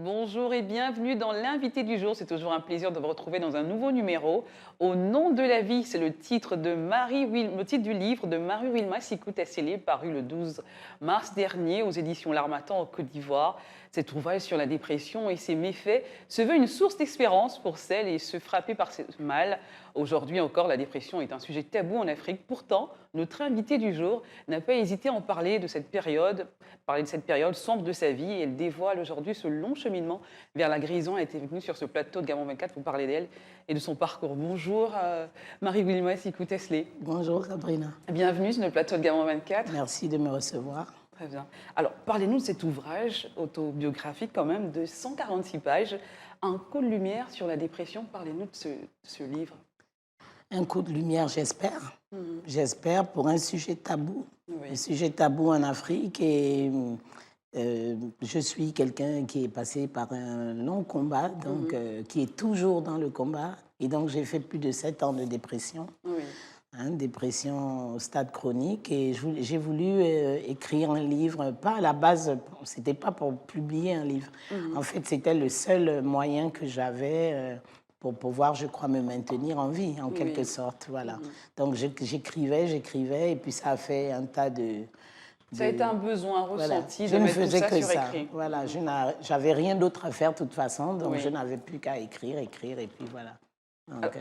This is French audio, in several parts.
Bonjour et bienvenue dans l'invité du jour. C'est toujours un plaisir de vous retrouver dans un nouveau numéro. Au nom de la vie, c'est le titre le titre du livre de Marie Wilma Sikou Tessélé, paru le 12 mars dernier aux éditions L'Harmattan en Côte d'Ivoire. Cet ouvrage sur la dépression et ses méfaits se veut une source d'espérance pour celles et ceux frappés par ce mal. Aujourd'hui encore, la dépression est un sujet tabou en Afrique. Pourtant, notre invité du jour n'a pas hésité à en parler de cette période sombre de sa vie. Et elle dévoile aujourd'hui ce long cheminement vers la guérison. Elle était venue sur ce plateau de Gammon 24 pour parler d'elle et de son parcours. Bonjour Marie-Wilma Sikou-Tessélé. Bonjour Sabrina. Bienvenue sur le plateau de Gammon 24. Merci de me recevoir. Très bien. Alors, parlez-nous de cet ouvrage autobiographique quand même de 146 pages, Un coup de lumière sur la dépression. Parlez-nous de ce livre. Un coup de lumière, j'espère. J'espère pour un sujet tabou. Oui. Un sujet tabou en Afrique et je suis quelqu'un qui est passé par un long combat, donc qui est toujours dans le combat. Et donc j'ai fait plus de 7 ans de dépression. Oui. Dépression au stade chronique et j'ai voulu écrire un livre, pas à la base, c'était pas pour publier un livre. En fait, c'était le seul moyen que j'avais pour pouvoir, je crois, me maintenir en vie, en quelque sorte. Voilà. Donc j'écrivais, et puis ça a fait un tas de... Ça a été un besoin Voilà. ressenti Je de ne mettre tout faisais ça que sur ça. écrit. Voilà, j'avais rien d'autre à faire de toute façon, donc Oui. je n'avais plus qu'à écrire, et puis voilà. Donc,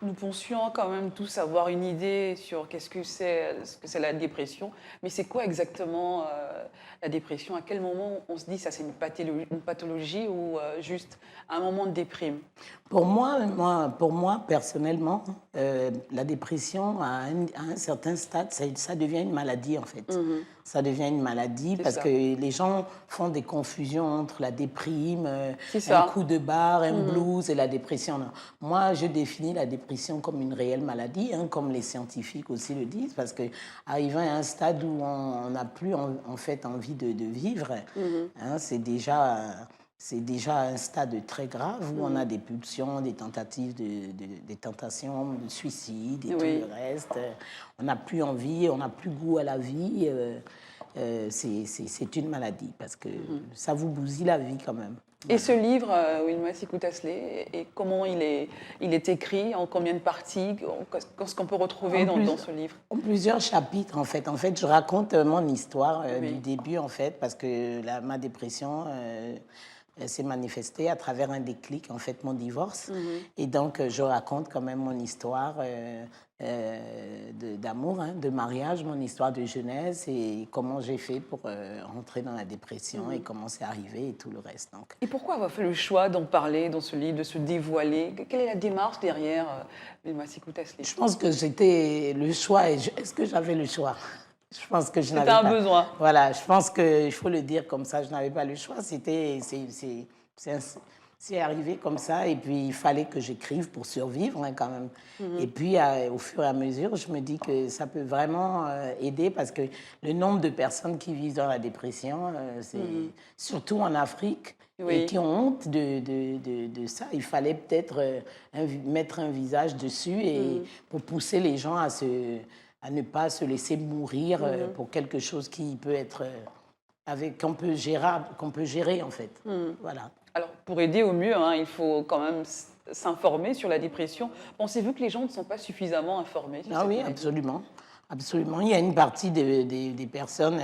Nous pensions quand même tous avoir une idée sur ce que c'est la dépression. Mais c'est quoi exactement la dépression? À quel moment on se dit ça c'est une pathologie ou juste un moment de déprime? Pour moi personnellement, la dépression, à un certain stade, ça devient une maladie, en fait. Ça devient une maladie parce que les gens font des confusions entre la déprime, un coup de barre, un blues et la dépression. Non. Moi, je définis la dépression comme une réelle maladie, comme les scientifiques aussi le disent, parce qu'arrivant à un stade où on n'a plus en fait envie de vivre, c'est déjà un stade très grave où on a des pulsions, des tentatives des tentations de suicide et tout le reste. On n'a plus envie, on n'a plus goût à la vie. C'est une maladie parce que ça vous bousille la vie quand même. Et ce livre, Wilma Sikou Tessélé, et comment il est écrit, en combien de parties, qu'est-ce qu'on peut retrouver dans ce livre? En plusieurs chapitres, en fait. En fait, je raconte mon histoire du début, en fait, parce que ma dépression s'est manifestée à travers un déclic, en fait, mon divorce. Et donc, je raconte quand même mon histoire d'amour, de mariage, mon histoire de jeunesse et comment j'ai fait pour rentrer dans la dépression et comment c'est arrivé et tout le reste. Donc. Et pourquoi avoir fait le choix d'en parler dans ce livre, de se dévoiler? Quelle est la démarche derrière Wilma Sikou Tessélé? Je pense que c'était le choix. Est-ce que j'avais le choix? Je pense que je n'avais pas. C'était un besoin. Voilà, je pense qu'il faut le dire comme ça, je n'avais pas le choix. C'est arrivé comme ça et puis il fallait que j'écrive pour survivre quand même. Et puis au fur et à mesure, je me dis que ça peut vraiment aider parce que le nombre de personnes qui vivent dans la dépression, c'est surtout en Afrique et qui ont honte de ça. Il fallait peut-être mettre un visage dessus et pour pousser les gens à ne pas se laisser mourir pour quelque chose qui peut être qu'on peut gérer en fait. Voilà. Alors, pour aider au mieux, il faut quand même s'informer sur la dépression. Pensez-vous que les gens ne sont pas suffisamment informés sur Ah cette oui, maladie? absolument. Absolument. Il y a une partie des personnes,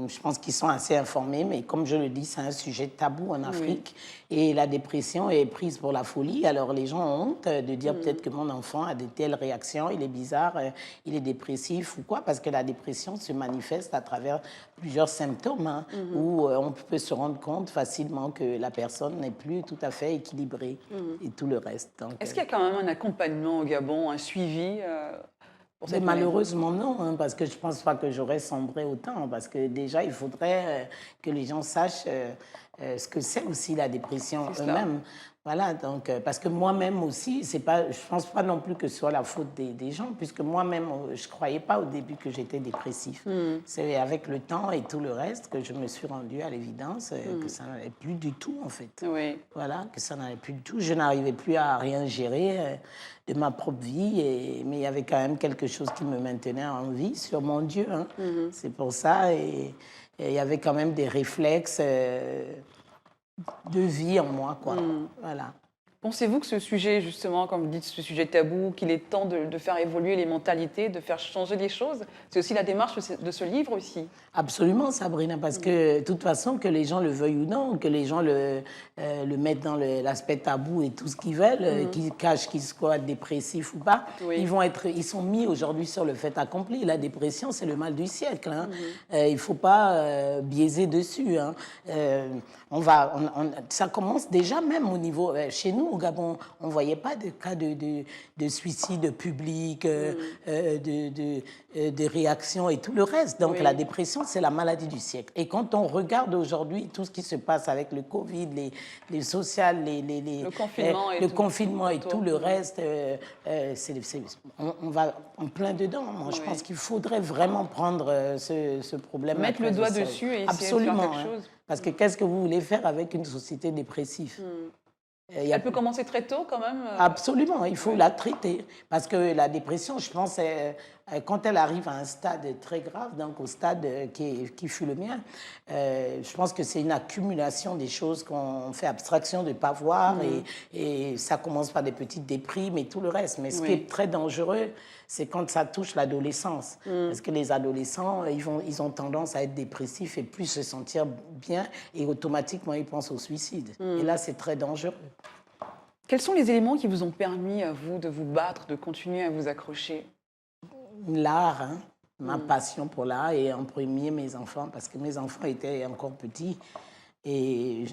je pense, qui sont assez informées, mais comme je le dis, c'est un sujet tabou en Afrique. Et la dépression est prise pour la folie. Alors les gens ont honte de dire peut-être que mon enfant a de telles réactions, il est bizarre, il est dépressif ou quoi, parce que la dépression se manifeste à travers plusieurs symptômes où on peut se rendre compte facilement que la personne n'est plus tout à fait équilibrée et tout le reste. Donc, Est-ce qu'il y a quand même un accompagnement au Gabon, un suivi pour cette maladie? malheureusement non, parce que je ne pense pas que j'aurais sombré autant, parce que déjà il faudrait que les gens sachent ce que c'est aussi la dépression eux-mêmes. Voilà, donc, parce que moi-même aussi, je ne pense pas non plus que ce soit la faute des gens, puisque moi-même, je ne croyais pas au début que j'étais dépressif. C'est avec le temps et tout le reste que je me suis rendue à l'évidence que ça n'allait plus du tout, en fait. Oui. Voilà, que ça n'allait plus du tout. Je n'arrivais plus à rien gérer de ma propre vie, mais il y avait quand même quelque chose qui me maintenait en vie sur mon Dieu. C'est pour ça, et il y avait quand même des réflexes de vie en moi, quoi. Voilà. Pensez-vous que ce sujet, justement, comme vous dites, ce sujet tabou, qu'il est temps de faire évoluer les mentalités, de faire changer les choses? C'est aussi la démarche de ce livre aussi. Absolument, Sabrina, parce que de toute façon, que les gens le veuillent ou non, que les gens le mettent dans l'aspect tabou et tout ce qu'ils veulent, qu'ils cachent qu'ils soient dépressifs ou pas, Oui. ils sont mis aujourd'hui sur le fait accompli. La dépression, c'est le mal du siècle. Hein. Il ne faut pas biaiser dessus. Hein. Ça commence déjà même au niveau... chez nous, au Gabon, on ne voyait pas de cas de suicide public, de réactions et tout le reste. Donc Oui. la dépression, c'est la maladie du siècle. Et quand on regarde aujourd'hui tout ce qui se passe avec le Covid, les sociales, Le confinement et le tout. confinement et Autour. tout le reste, on va en plein dedans. Moi, je Oui. pense qu'il faudrait vraiment prendre ce problème. Mettre le doigt dessus et essayer de faire Absolument, quelque hein. chose. Parce que qu'est-ce que vous voulez faire avec une société dépressive? Elle peut commencer très tôt quand même. Absolument, il faut la traiter. Parce que la dépression, je pense, quand elle arrive à un stade très grave, donc au stade qui fut le mien, je pense que c'est une accumulation des choses qu'on fait abstraction de ne pas voir et ça commence par des petites déprimes et tout le reste. Mais ce qui est très dangereux, c'est quand ça touche l'adolescence. Parce que les adolescents, ils ont tendance à être dépressifs et plus se sentir bien et automatiquement ils pensent au suicide. Et là, c'est très dangereux. Quels sont les éléments qui vous ont permis à vous de vous battre, de continuer à vous accrocher? L'art, hein, ma passion pour l'art et en premier mes enfants, parce que mes enfants étaient encore petits. Et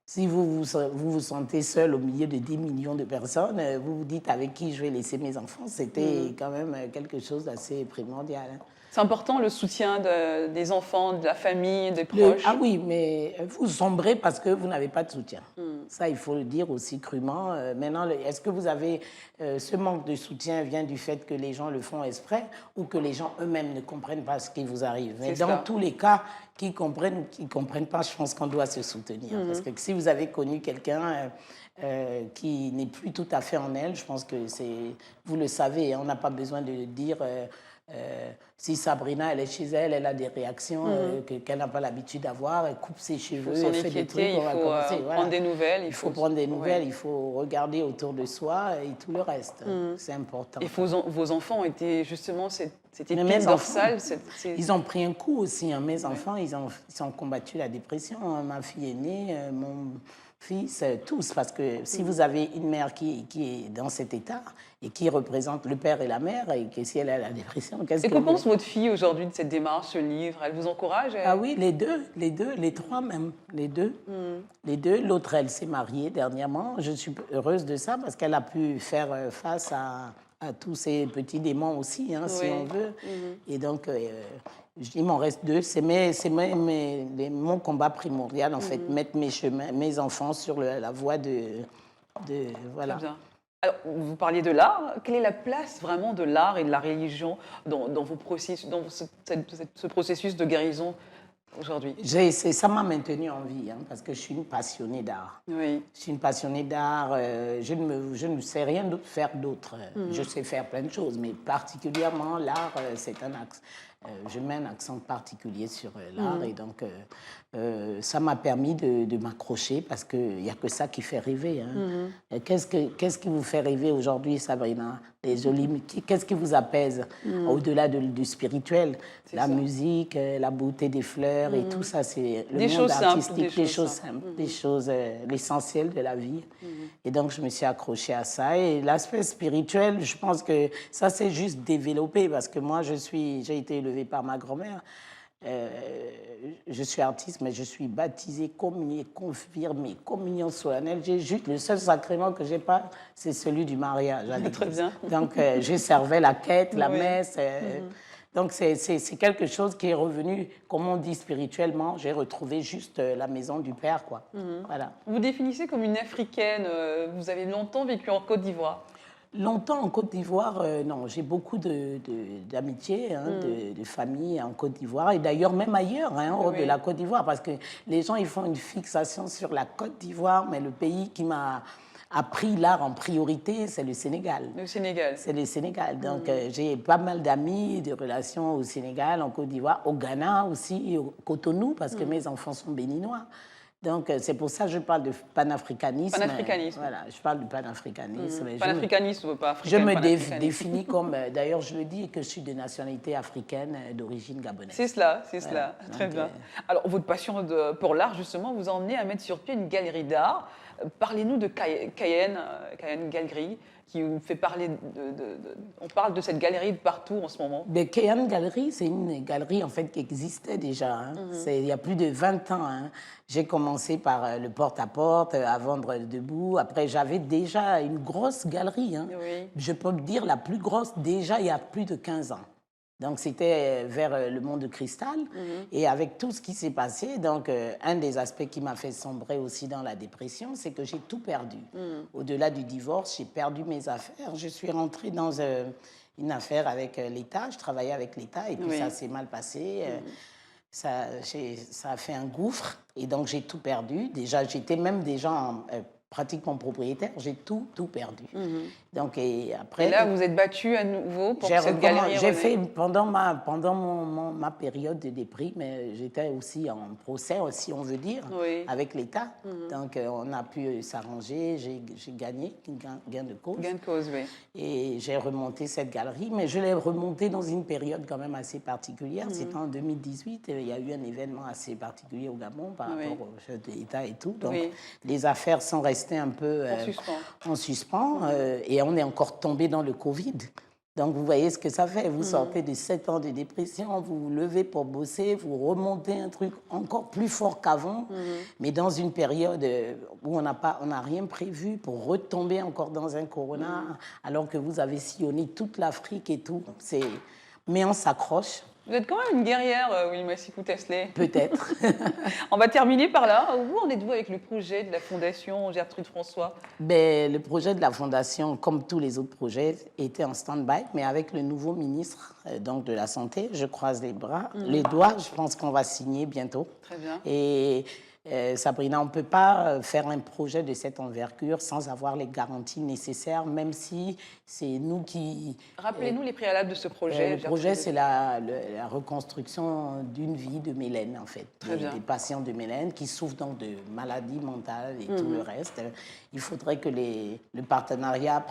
si vous vous sentez seul au milieu de 10 millions de personnes, vous vous dites avec qui je vais laisser mes enfants, c'était quand même quelque chose d'assez primordial. Hein. C'est important le soutien des enfants, de la famille, des proches. Ah oui, mais vous sombrez parce que vous n'avez pas de soutien. Ça, il faut le dire aussi crûment. Maintenant, est-ce que vous avez... ce manque de soutien vient du fait que les gens le font exprès ou que les gens eux-mêmes ne comprennent pas ce qui vous arrive? Mais dans tous les cas, qu'ils comprennent ou qu'ils ne comprennent pas, je pense qu'on doit se soutenir. Parce que si vous avez connu quelqu'un... qui n'est plus tout à fait en elle, je pense que vous le savez, hein, on n'a pas besoin de dire si Sabrina, elle est chez elle, elle a des réactions qu'elle n'a pas l'habitude d'avoir, elle coupe ses cheveux, elle fait des trucs, il faut prendre des nouvelles. Il faut prendre des nouvelles, il faut regarder autour de soi et tout le reste. C'est important. Et vos enfants ont été justement cette épine dorsale. Ils ont pris un coup aussi. Hein. Mes enfants, ils ont combattu la dépression. Hein. Ma fille aînée, mon fils, tous. Parce que si vous avez une mère qui est dans cet état et qui représente le père et la mère, et que si elle a la dépression, qu'est-ce que... Et que pense votre fille aujourd'hui de cette démarche, ce livre? Elle vous encourage? Ah oui, les deux, les trois même, les deux. Les deux. L'autre, elle s'est mariée dernièrement. Je suis heureuse de ça parce qu'elle a pu faire face à tous ces petits démons aussi, hein, si on veut. Et donc, il m'en reste deux. C'est mon combat primordial, en fait, mettre mes enfants sur la voie de voilà. Très bien. Alors, vous parliez de l'art. Quelle est la place vraiment de l'art et de la religion dans vos processus, dans ce processus de guérison aujourd'hui? Ça m'a maintenue en vie, hein, parce que je suis une passionnée d'art. Oui. Je suis une passionnée d'art. Je ne sais rien faire d'autre. Je sais faire plein de choses, mais particulièrement l'art, c'est un axe. Je mets un accent particulier sur l'art et donc ça m'a permis de m'accrocher parce qu'il n'y a que ça qui fait rêver. Hein. Qu'est-ce qui vous fait rêver aujourd'hui, Sabrina? Qu'est-ce qui vous apaise au-delà du spirituel? La musique, la beauté des fleurs et tout ça, c'est le monde artistique, des choses simples, des choses, l'essentiel de la vie. Et donc, je me suis accrochée à ça. Et l'aspect spirituel, je pense que ça s'est juste développé parce que moi, j'ai été élevée par ma grand-mère. Je suis artiste, mais je suis baptisée, communiée, confirmée, communion solennelle. J'ai juste le seul sacrement que j'ai pas, c'est celui du mariage. Très bien. Donc, je servais la quête, la messe. Donc, c'est quelque chose qui est revenu, comme on dit spirituellement. J'ai retrouvé juste la maison du Père, quoi. Voilà. Vous définissez comme une Africaine. Vous avez longtemps vécu en Côte d'Ivoire. Longtemps en Côte d'Ivoire, non. J'ai beaucoup d'amitié, hein, de famille en Côte d'Ivoire et d'ailleurs même ailleurs, hein, hors de la Côte d'Ivoire, parce que les gens ils font une fixation sur la Côte d'Ivoire, mais le pays qui m'a appris l'art en priorité, c'est le Sénégal. Le Sénégal. C'est le Sénégal. Donc j'ai pas mal d'amis, de relations au Sénégal, en Côte d'Ivoire, au Ghana aussi, au Cotonou, parce que mes enfants sont béninois. Donc, c'est pour ça que je parle de panafricanisme. Panafricanisme. Voilà, je parle de panafricanisme. Panafricanisme, pas Je africain. me Panafricanisme. définis comme, d'ailleurs, je le dis, que je suis de nationalité africaine d'origine gabonaise. C'est cela, c'est cela. Voilà. Très Donc, bien. Alors, votre passion pour l'art, justement, vous a emmené à mettre sur pied une galerie d'art. Parlez-nous de Cayenne Galerie, qui vous fait parler on parle de cette galerie de partout en ce moment. The Cayenne Gallery, c'est une galerie en fait qui existait déjà. Hein. Il y a plus de 20 ans. Hein. J'ai commencé par le porte-à-porte, à vendre debout. Après, j'avais déjà une grosse galerie. Hein. Oui. Je peux me dire la plus grosse déjà il y a plus de 15 ans. Donc, c'était vers le monde de cristal. Et avec tout ce qui s'est passé, donc, un des aspects qui m'a fait sombrer aussi dans la dépression, c'est que j'ai tout perdu. Au-delà du divorce, j'ai perdu mes affaires. Je suis rentrée dans une affaire avec l'État. Je travaillais avec l'État et puis ça s'est mal passé. Ça a fait un gouffre et donc j'ai tout perdu. Déjà, j'étais même déjà pratiquement propriétaire, j'ai tout perdu. Donc, et après, Et là, vous êtes battu à nouveau pour que cette galerie j'ai renaisse. fait pendant ma période de déprime, j'étais aussi en procès, si on veut dire, avec l'État. Donc, on a pu s'arranger, j'ai gagné, gain de cause. Gain de cause, oui. Et j'ai remonté cette galerie, mais je l'ai remontée dans une période quand même assez particulière. C'était en 2018, il y a eu un événement assez particulier au Gabon par rapport au chef de l'État et tout. Donc, les affaires sont restées un peu en suspens et on est encore tombé dans le Covid. Donc, vous voyez ce que ça fait. Vous sortez de 7 ans de dépression, vous vous levez pour bosser, vous remontez un truc encore plus fort qu'avant, mais dans une période où on n'a rien prévu pour retomber encore dans un corona, alors que vous avez sillonné toute l'Afrique et tout. Mais on s'accroche. Vous êtes quand même une guerrière, Wilma Sikou-Tesley. Peut-être. On va terminer par là. Où en êtes-vous avec le projet de la Fondation Gertrude François? Le projet de la Fondation, comme tous les autres projets, était en stand-by, mais avec le nouveau ministre donc de la Santé, je croise les bras, les doigts, je pense qu'on va signer bientôt. Très bien. Et Sabrina, on ne peut pas faire un projet de cette envergure sans avoir les garanties nécessaires, même si c'est nous qui... Rappelez-nous les préalables de ce projet. Le projet, c'est la reconstruction d'une vie de Mélène, en fait. Très bien. Des patients de Mélène qui souffrent donc de maladies mentales et tout le reste. Il faudrait que le partenariat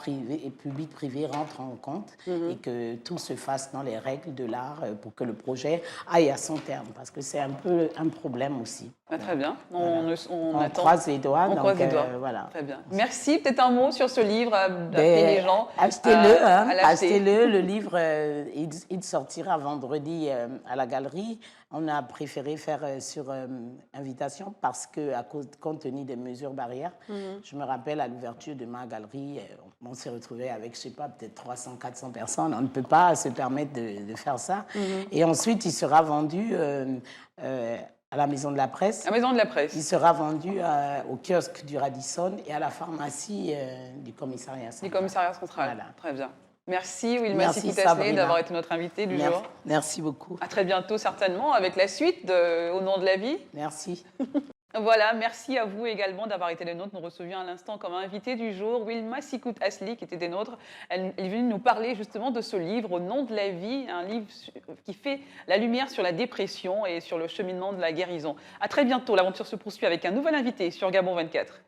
public-privé rentre en compte et que tout se fasse dans les règles de l'art pour que le projet aille à son terme, parce que c'est un peu un problème aussi. Ah, très bien. On attend. croise les doigts. On croise les doigts. Voilà. Très bien. Merci. Peut-être un mot sur ce livre à appeler les gens. Achetez-le. à l'acheter. Achetez-le. Le livre, il sortira vendredi à la galerie. On a préféré faire sur invitation parce que, compte tenu des mesures barrières, je me rappelle à l'ouverture de ma galerie, on s'est retrouvé avec, je sais pas, peut-être 300, 400 personnes. On ne peut pas se permettre de faire ça. Et ensuite, il sera vendu à la Maison de la Presse. La Maison de la Presse. Il sera vendu au kiosque du Radisson et à la pharmacie du commissariat central. Du commissariat central. Voilà. Très bien. Merci Wilma Merci, Sikou-Tesley Sabrina. d'avoir été notre invitée du jour. Merci beaucoup. À très bientôt certainement avec la suite de Au nom de la vie. Merci. Voilà, merci à vous également d'avoir été les nôtres. Nous recevions à l'instant comme invité du jour Wilma Sikou-Tesley qui était des nôtres. Elle est venue nous parler justement de ce livre Au nom de la vie, un livre qui fait la lumière sur la dépression et sur le cheminement de la guérison. À très bientôt, l'aventure se poursuit avec un nouvel invité sur Gabon 24.